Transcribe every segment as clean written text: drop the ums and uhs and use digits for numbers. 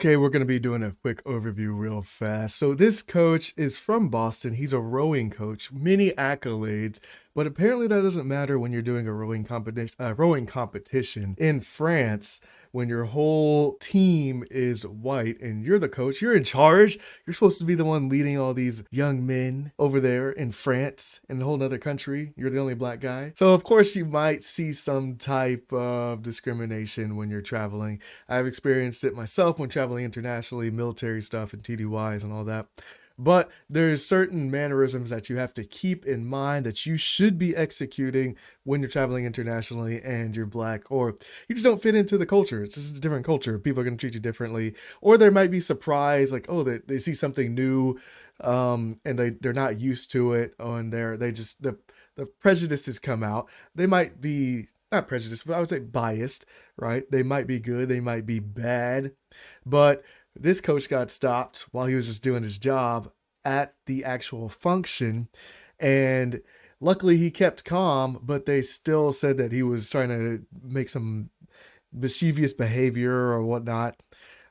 Okay, we're going to be doing a quick overview real fast. So this coach is from Boston. He's a rowing coach, many accolades, but apparently that doesn't matter when you're doing a rowing competition in France. When your whole team is white and you're the coach, you're in charge. You're supposed to be the one leading all these young men over there in France, in a whole other country. You're the only black guy. So of course you might see some type of discrimination when you're traveling. I've experienced it myself when traveling internationally, military stuff and TDYs and all that. But there's certain mannerisms that you have to keep in mind that you should be executing when you're traveling internationally and you're black, or you just don't fit into the culture. It's just a different culture. People are going to treat you differently, or there might be surprise, like, oh, they see something new, and they're not used to it, and they just the prejudices come out. They might be not prejudiced, but I would say biased, right? They might be good, they might be bad, but this coach got stopped while he was just doing his job at the actual function. And luckily he kept calm, but they still said that he was trying to make some mischievous behavior or whatnot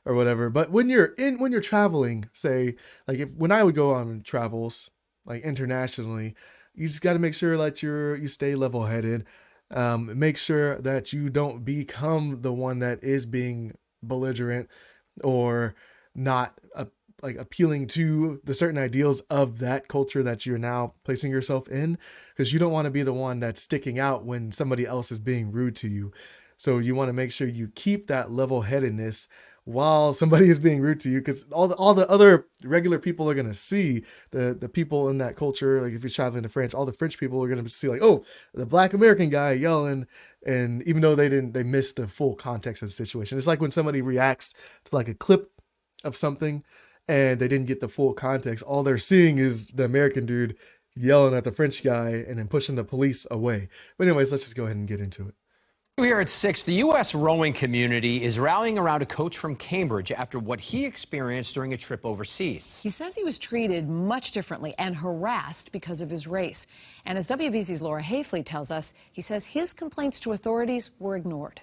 or whatever. But when you're traveling, say, like when I would go on travels, like internationally, you just got to make sure that you stay level headed. Make sure that you don't become the one that is being belligerent or not like appealing to the certain ideals of that culture that you're now placing yourself in, because you don't want to be the one that's sticking out when somebody else is being rude to you. So you want to make sure you keep that level-headedness while somebody is being rude to you, because all the other regular people are going to see the people in that culture. Like if you're traveling to France, all the French people are going to see like, oh, the black American guy yelling. And even though they missed the full context of the situation. It's like when somebody reacts to like a clip of something and they didn't get the full context. All they're seeing is the American dude yelling at the French guy and then pushing the police away. But anyways, let's just go ahead and get into it. Here at 6, the U.S. rowing community is rallying around a coach from Cambridge after what he experienced during a trip overseas. He says he was treated much differently and harassed because of his race. And as WBZ's Laura Hayfley tells us, he says his complaints to authorities were ignored.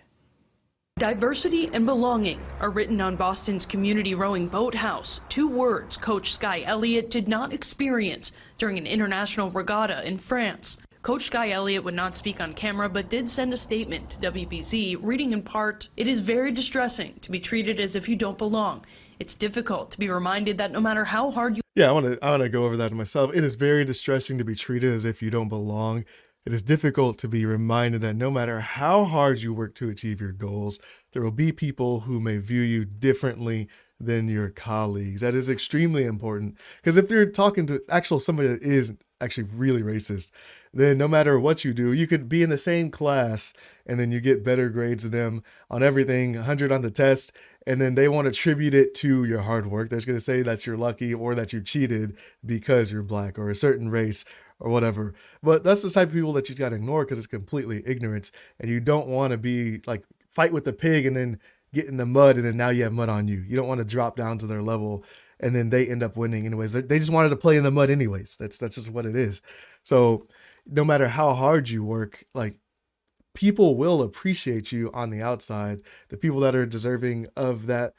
Diversity and belonging are written on Boston's community rowing boathouse, 2 words Coach Sky Elliot did not experience during an international regatta in France. Coach Sky Elliot would not speak on camera, but did send a statement to WBZ, reading in part, "It is very distressing to be treated as if you don't belong. It's difficult to be reminded that no matter how hard you..." Yeah, I want to go over that myself. It is very distressing to be treated as if you don't belong. It is difficult to be reminded that no matter how hard you work to achieve your goals, there will be people who may view you differently than your colleagues. That is extremely important, because if you're talking to somebody that is actually really racist, then no matter what you do, you could be in the same class and then you get better grades than them on everything, 100 on the test, and then they want to attribute it to your hard work. They're just going to say that you're lucky or that you cheated because you're black or a certain race or whatever. But that's the type of people that you got to ignore, because it's completely ignorance, and you don't want to be like fight with the pig and then get in the mud and then now you have mud on you. You don't want to drop down to their level and then they end up winning anyways. They just wanted to play in the mud anyways. That's just what it is. So no matter how hard you work, like, people will appreciate you on the outside. The people that are deserving of that,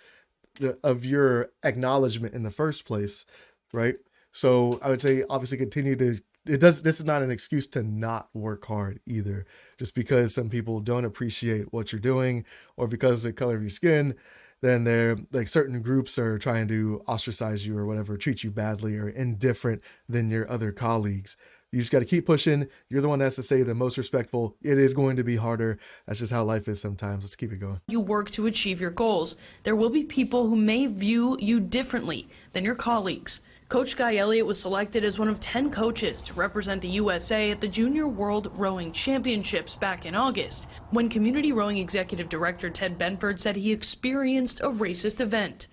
of your acknowledgement in the first place, right? So I would say obviously continue to, this is not an excuse to not work hard either. Just because some people don't appreciate what you're doing or because of the color of your skin, then they're like certain groups are trying to ostracize you or whatever, treat you badly or indifferent than your other colleagues. You just got to keep pushing. You're the one that has to stay the most respectful. It is going to be harder. That's just how life is sometimes. Let's keep it going. You work to achieve your goals. There will be people who may view you differently than your colleagues. Coach Sky Elliot was selected as one of 10 coaches to represent the USA at the Junior World Rowing Championships back in August, when Community Rowing Executive Director Ted Benford said he experienced a racist event.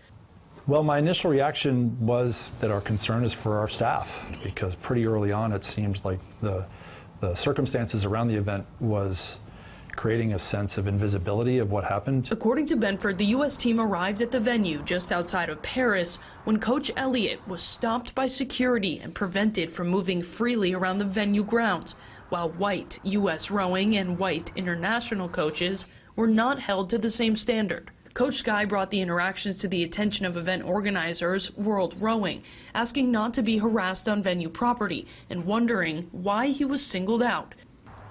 Well, my initial reaction was that our concern is for our staff, because pretty early on it seemed like the circumstances around the event was creating a sense of invisibility of what happened. According to Benford, the U.S. team arrived at the venue just outside of Paris when Coach Elliot was stopped by security and prevented from moving freely around the venue grounds, while white U.S. rowing and white international coaches were not held to the same standard. Coach Sky brought the interactions to the attention of event organizers World Rowing, asking not to be harassed on venue property and wondering why he was singled out.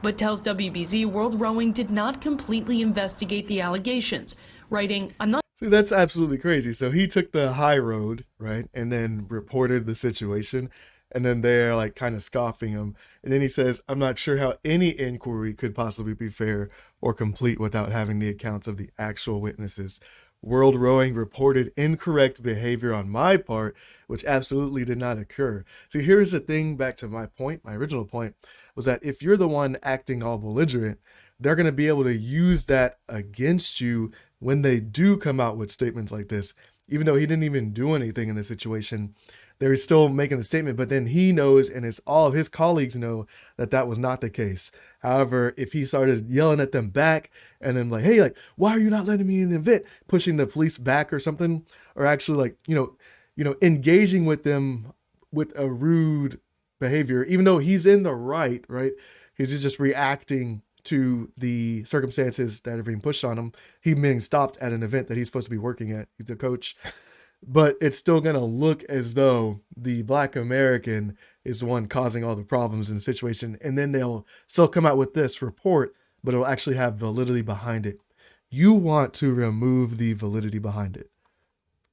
But tells WBZ World Rowing did not completely investigate the allegations, writing, "I'm not..." See, that's absolutely crazy. So he took the high road, right, and then reported the situation, and then they're like kind of scoffing him. And then he says, "I'm not sure how any inquiry could possibly be fair or complete without having the accounts of the actual witnesses. World Rowing reported incorrect behavior on my part, which absolutely did not occur." See, here's the thing, back to my point, my original point, was that if you're the one acting all belligerent, they're going to be able to use that against you when they do come out with statements like this. Even though he didn't even do anything in the situation, they're still making a statement, but then he knows, and it's all of his colleagues know, that that was not the case. However, if he started yelling at them back and then like, "Hey, like, why are you not letting me in the event?" pushing the police back or something, or actually like, engaging with them with a rude behavior, even though he's in the right, he's just reacting to the circumstances that are being pushed on him. He being stopped at an event that he's supposed to be working at. He's a coach. But it's still going to look as though the Black American is the one causing all the problems in the situation. And then they'll still come out with this report, but it'll actually have validity behind it. You want to remove the validity behind it.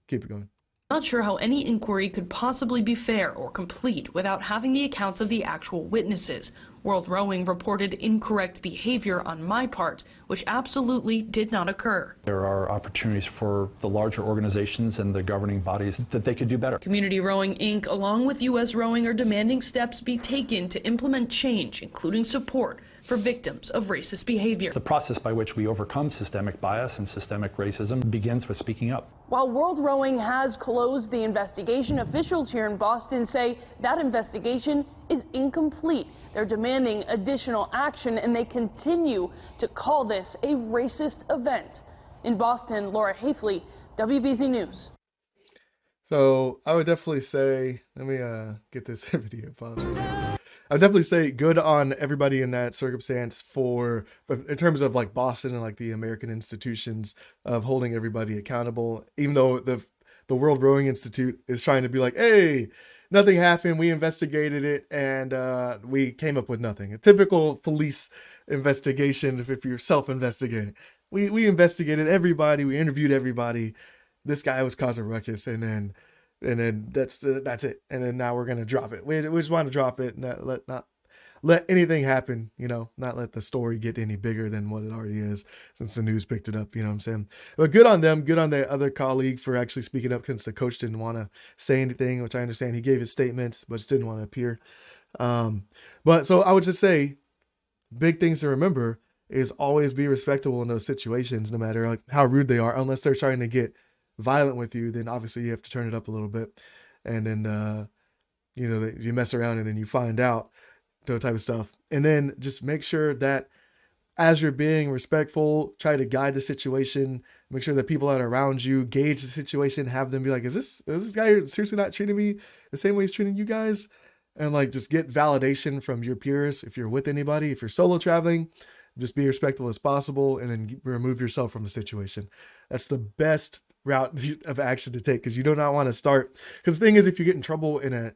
Keep it going. Not sure how any inquiry could possibly be fair or complete without having the accounts of the actual witnesses. World Rowing reported incorrect behavior on my part, which absolutely did not occur. There are opportunities for the larger organizations and the governing bodies that they could do better. Community Rowing Inc., along with U.S. Rowing, are demanding steps be taken to implement change, including support for victims of racist behavior. The process by which we overcome systemic bias and systemic racism begins with speaking up. While World Rowing has closed the investigation, officials here in Boston say that investigation is incomplete. They're demanding additional action, and they continue to call this a racist event. In Boston, Laura Hafley, WBZ News. So I would definitely say, let me get this video paused. I would definitely say good on everybody in that circumstance in terms of like Boston and like the American institutions of holding everybody accountable, even though the World Rowing Institute is trying to be like, "Hey, nothing happened. We investigated it and we came up with nothing." A typical police investigation if you're self-investigating. We investigated everybody. We interviewed everybody. This guy was causing ruckus, and then that's it. And then now we're gonna drop it. We just want to drop it and not let anything happen. Not let the story get any bigger than what it already is, since the news picked it up. You know what I'm saying? But good on them. Good on the other colleague for actually speaking up, since the coach didn't want to say anything, which I understand. He gave his statements, but just didn't want to appear. But so I would just say, big things to remember is always be respectable in those situations, no matter like how rude they are, unless they're trying to get violent with you. Then obviously you have to turn it up a little bit, and then you mess around and then you find out that type of stuff. And then just make sure that as you're being respectful, try to guide the situation, make sure that people that are around you gauge the situation, have them be like, is this guy seriously not treating me the same way he's treating you guys? And like, just get validation from your peers. If you're with anybody, if you're solo traveling, just be respectful as possible, and then remove yourself from the situation. That's the best route of action to take, because you do not want to start. Because the thing is, if you get in trouble in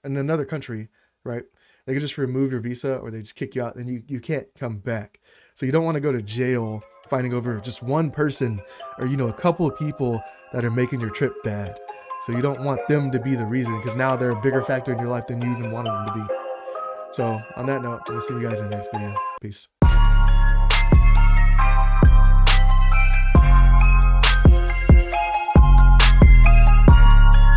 another country, right, they can just remove your visa, or they just kick you out, and you can't come back. So you don't want to go to jail fighting over just one person, or a couple of people that are making your trip bad. So you don't want them to be the reason, because now they're a bigger factor in your life than you even wanted them to be. So on that note, I'm gonna see you guys in the next video. Peace.